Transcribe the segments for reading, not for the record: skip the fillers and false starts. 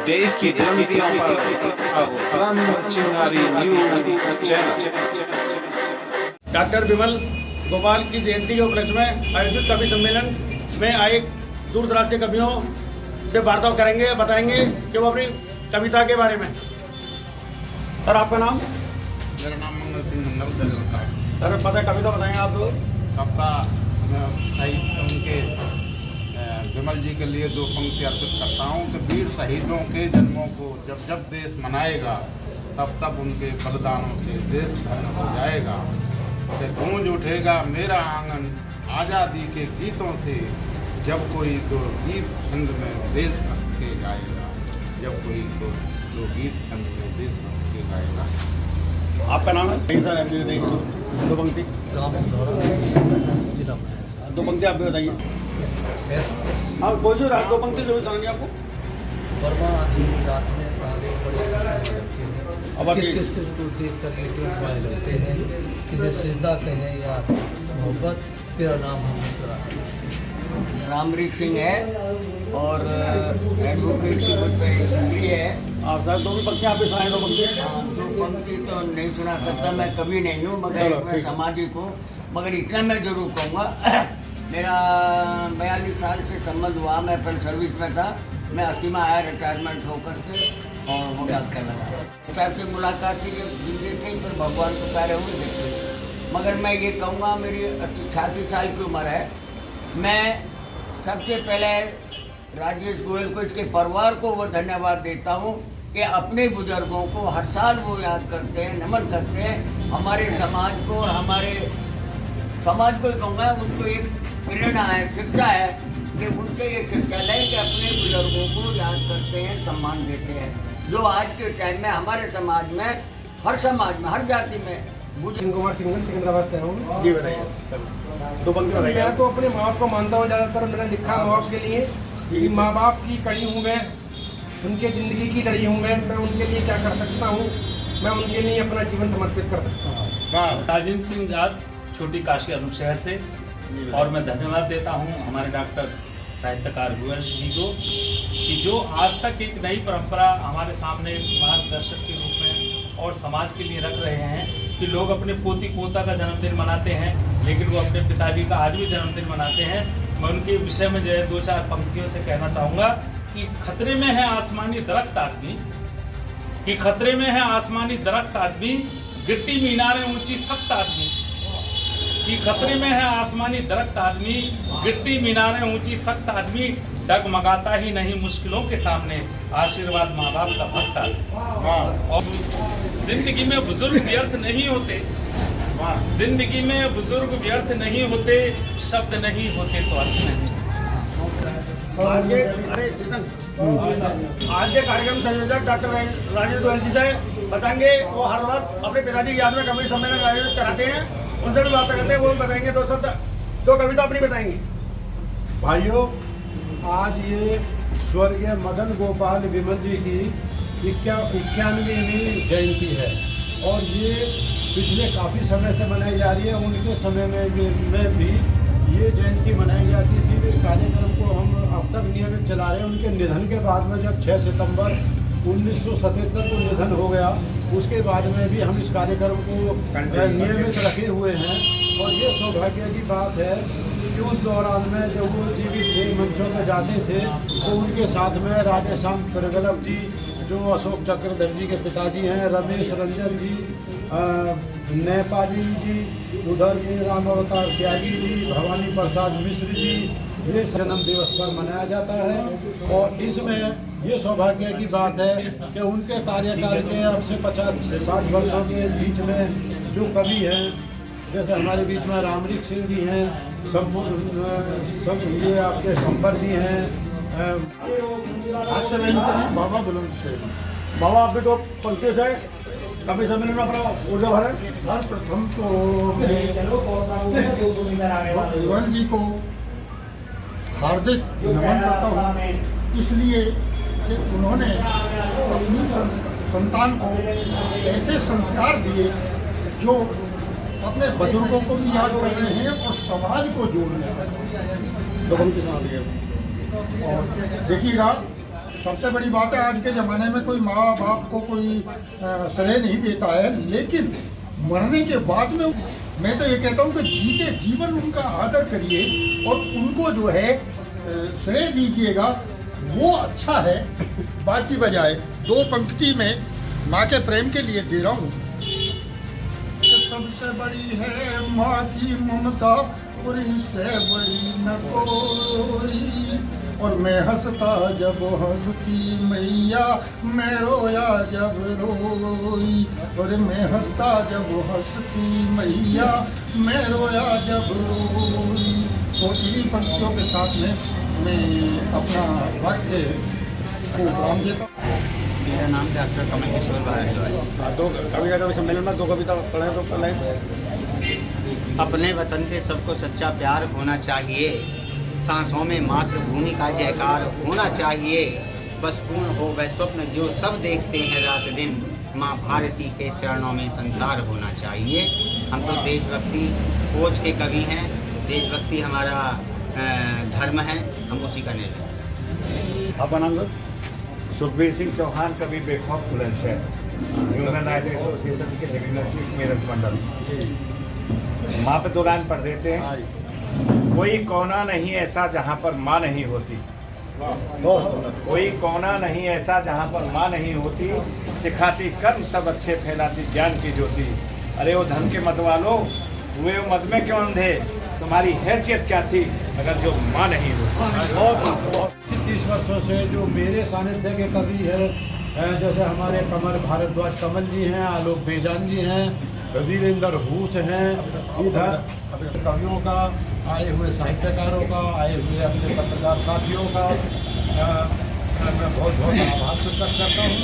देश की बुलंदियों पर बुलंद चिंगारी न्यूज चैनल। डॉक्टर विमल गोपाल की जयंती के उपलक्ष्य में आयोजित कवि सम्मेलन में आए दूर दराज से कवियों से वार्ता करेंगे, बताएंगे कि वो अपनी कविता के बारे में। सर, आपका नाम? मेरा नाम मंगल सिंह मंडल का है। सर, पता कविता बताएंगे आप लोग? कविता उनके विमल जी के लिए दो पंक्ति अर्पित करता हूँ कि वीर शहीदों के जन्मों को जब जब देश मनाएगा तब तब उनके बलिदानों से देश धन्य हो जाएगा। कि गूंज उठेगा मेरा आंगन आज़ादी के गीतों से जब कोई दो गीत छंद में देशभक्त के गाएगा। जब कोई दो गीत छंद में देशभक्त के गाएगा। आपका नाम है? दो पंक्ति दो पंक्ति आप भी बताइए। हाँ, कोई जो दो पंक्ति जो भी सुनाएंगे आपको। रात में तारे बड़े किस किस को देख कर लेटे हुए लगते हैं, किधर सिजदा कहें या मोहब्बत तेरा नाम हम मुस्कुराते। रामरीक सिंह है और एडवोकेट की डिग्री है। आप सर दो भी पंक्तियाँ आप भी सुनाएं। दो पंक्ति? हाँ, दो पंक्ति तो नहीं सुना सकता, मैं कभी नहीं हूँ, मगर मैं सामाजिक हूँ। मगर इतना मैं जरूर कहूँगा, मेरा 42 साल से संबंध हुआ। मैं पहले सर्विस में था, मैं 80 में आया रिटायरमेंट होकर के और वो याद कर लगा। साहब से मुलाकात थी, जिंदगी थी, पर भगवान को प्यारे हुए देखते। मगर मैं ये कहूँगा, मेरी 86 साल की उम्र है। मैं सबसे पहले राजेश गोयल को, इसके परिवार को वो धन्यवाद देता हूँ कि अपने बुजुर्गों को हर साल वो याद करते हैं, नमन करते हैं। हमारे समाज को और हमारे समाज को ही कहूँगा, उनको एक प्रेरणा है, शिक्षा है कि उनसे ये शिक्षा लें कि अपने बुजुर्गों को याद करते हैं, सम्मान देते हैं। जो आज के टाइम में हमारे समाज में, हर समाज में, हर जाति में कुमार सिकंदराबाद से हूँ। जी बताइए, दो पंक्ति बताइए। मैं तो अपने माँ बाप को मानता हूँ ज़्यादातर। मैंने लिखा माँ बाप के लिए कि माँ बाप की कड़ी हूँ मैं, उनके ज़िंदगी की लड़ी हूँ मैं उनके लिए क्या कर सकता हूँ, मैं उनके लिए अपना जीवन समर्पित कर सकता हूँ। राजेंद्र सिंह जाट, छोटी काशी अनूप शहर से। और मैं धन्यवाद देता हूँ हमारे डॉक्टर साहित्यकार गोयल जी को कि जो आज तक एक नई परंपरा हमारे सामने मार्गदर्शक के रूप में और समाज के लिए रख रहे हैं कि लोग अपने पोती पोता का जन्मदिन मनाते हैं, लेकिन वो अपने पिताजी का आज भी जन्मदिन मनाते हैं। मैं उनके विषय में जो है दो चार पंक्तियों से कहना चाहूँगा कि खतरे में है आसमानी दरख्त आदमी, कि खतरे में है आसमानी दरख्त आदमी, गिरती मीनारें ऊंची सख्त आदमी, कि खतरे में है आसमानी दरख्त आदमी, गिरती मीनारें ऊंची सख्त आदमी, डगमगाता ही नहीं मुश्किलों के सामने, आशीर्वाद माँ बाप का भक्त आदमी। और जिंदगी में बुजुर्ग व्यर्थ नहीं होते, जिंदगी में बुजुर्ग व्यर्थ नहीं होते, शब्द नहीं होते तो अर्थ नहीं। आज के कार्यक्रम संयोजक डॉक्टर राजेश गोयल जी से बताएंगे। वो हर वर्ष अपने पिताजी की याद में कवि सम्मेलन आयोजित कराते हैं, उनसे भी बात करते हैं। वो भी बताएंगे, दो कविता अपनी बताएंगे। भाइयों, आज ये स्वर्गीय मदन गोपाल विमल जी की 91वीं जयंती है और ये पिछले काफ़ी समय से मनाई जा रही है। उनके समय में भी ये जयंती मनाई जाती थी। तो कार्यक्रम को हम अब तक नियमित चला रहे हैं। उनके निधन के बाद में जब 6 सितंबर 1977 को निधन हो गया, उसके बाद में भी हम इस कार्यक्रम को नियमित रखे हुए हैं। और ये सौभाग्य की बात है कि उस दौरान में जब वो जीवित थे, मंचों में जाते थे, तो उनके साथ में राधेश्याम प्रगल्भ जी, जो अशोक चक्रधर जी के पिताजी हैं, रमेश रंजन जी, नेपाली जी, उधर के राम अवतार त्यागी जी, भवानी प्रसाद मिश्र जी, ये जन्म दिवस पर मनाया जाता है। और इसमें ये सौभाग्य की बात है कि उनके कार्यकाल के अब से 50-60 वर्षों के बीच में जो कवि हैं, जैसे हमारे बीच में रामरीक सिंह जी हैं, ये आपके संबर जी हैं, बाबा बुलंद से बाबा, आप भी तो पंक्ति से कवि सम्मेलन में अपना ऊर्जा भरें। सर्वप्रथम तो गोयल जी को हार्दिक नमन करता हूँ, इसलिए कि उन्होंने अपनी संतान को ऐसे संस्कार दिए जो अपने बुजुर्गों को भी याद कर रहे हैं और समाज को जोड़ रहे हैं। और देखिएगा सबसे बड़ी बात है, आज के ज़माने में कोई माँ बाप को कोई श्रेय नहीं देता है, लेकिन मरने के बाद में मैं तो ये कहता हूँ कि जीते जीवन उनका आदर करिए और उनको जो है श्रेय दीजिएगा, वो अच्छा है। बाकी बजाय 2 पंक्ति में माँ के प्रेम के लिए दे रहा हूँ। सबसे बड़ी है माँ की ममता और इससे बड़ी न कोई, और मैं हंसता जब हंसती मैया, मैं रोया जब रोई, और मैं हंसता जब हंसती मैया, मैं रोया जब रोई। तो इन्हीं पंक्तियों के साथ में मैं अपना वाक्य को विराम देता हूँ। मेरा नाम डॉक्टर कमल किशोर भारद्वाज। 2 कविता कवि सम्मेलन में 2 कविता पढ़े तो पढ़े। अपने वतन से सबको सच्चा प्यार होना चाहिए, सांसों में मातृभूमि का जयकार होना चाहिए, बस पूर्ण हो वह स्वप्न जो सब देखते हैं रात दिन, माँ भारती के चरणों में संसार होना चाहिए। हम तो देशभक्ति खोज के कवि हैं, देशभक्ति हमारा धर्म है, हम उसी का निर्णय। आपका नाम सर? सुखबीर सिंह चौहान, कवि बेखौफ बुलंदशहर, ह्यूमन राइट एसोसिएशन के डिवीजनल चीफ मेरठ मंडल। माँ पे 2 लाइन पढ़ देते हैं। कोई कोना नहीं ऐसा जहाँ पर माँ नहीं होती, कोई कोना नहीं ऐसा जहाँ पर माँ नहीं होती, सिखाती कर्म सब अच्छे, फैलाती ज्ञान की ज्योति। अरे वो धन के मत वालो, हुए वो मत में क्यों अंधे, तुम्हारी हैसियत क्या थी अगर जो माँ नहीं होती। 30 वर्षों से जो मेरे सानिध्य के कवि है, जैसे हमारे कमल भारद्वाज कमल जी हैं, आलोक बेजान जी हैं, वीरेंद्र हुस हैं, इधर कवियों का, आए हुए साहित्यकारों का, आए हुए अपने पत्रकार साथियों का मैं बहुत बहुत आभार प्रकट करता हूँ।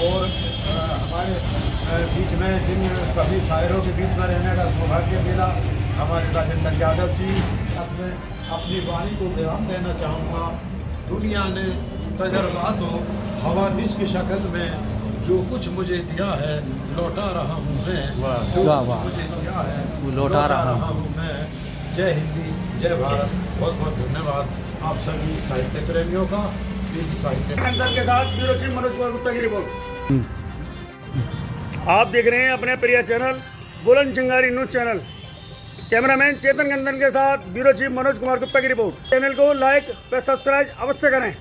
और हमारे बीच में जिन कवि शायरों के बीच में रहने का सौभाग्य मिला, हमारे राजेंद्र यादव जी, मैं अपनी वाणी को विराम देना चाहूँगा। दुनिया ने तजर्बा तो हवानिश की शक्ल में जो कुछ मुझे दिया है लौटा रहा हूँ मैं, जो कुछ मुझे दिया है लौटा रहा हूँ मैं। जय हिंदी, जय भारत। बहुत बहुत धन्यवाद आप सभी साहित्य प्रेमियों का। साहित्य के साथ ब्यूरो चीफ मनोज कुमार गुप्ता की रिपोर्ट। आप देख रहे हैं अपने प्रिय चैनल बुलंद चिंगारी न्यूज चैनल। कैमरामैन चेतन गंदन के साथ ब्यूरो चीफ मनोज कुमार गुप्ता की रिपोर्ट। चैनल को लाइक व सब्सक्राइब अवश्य करें।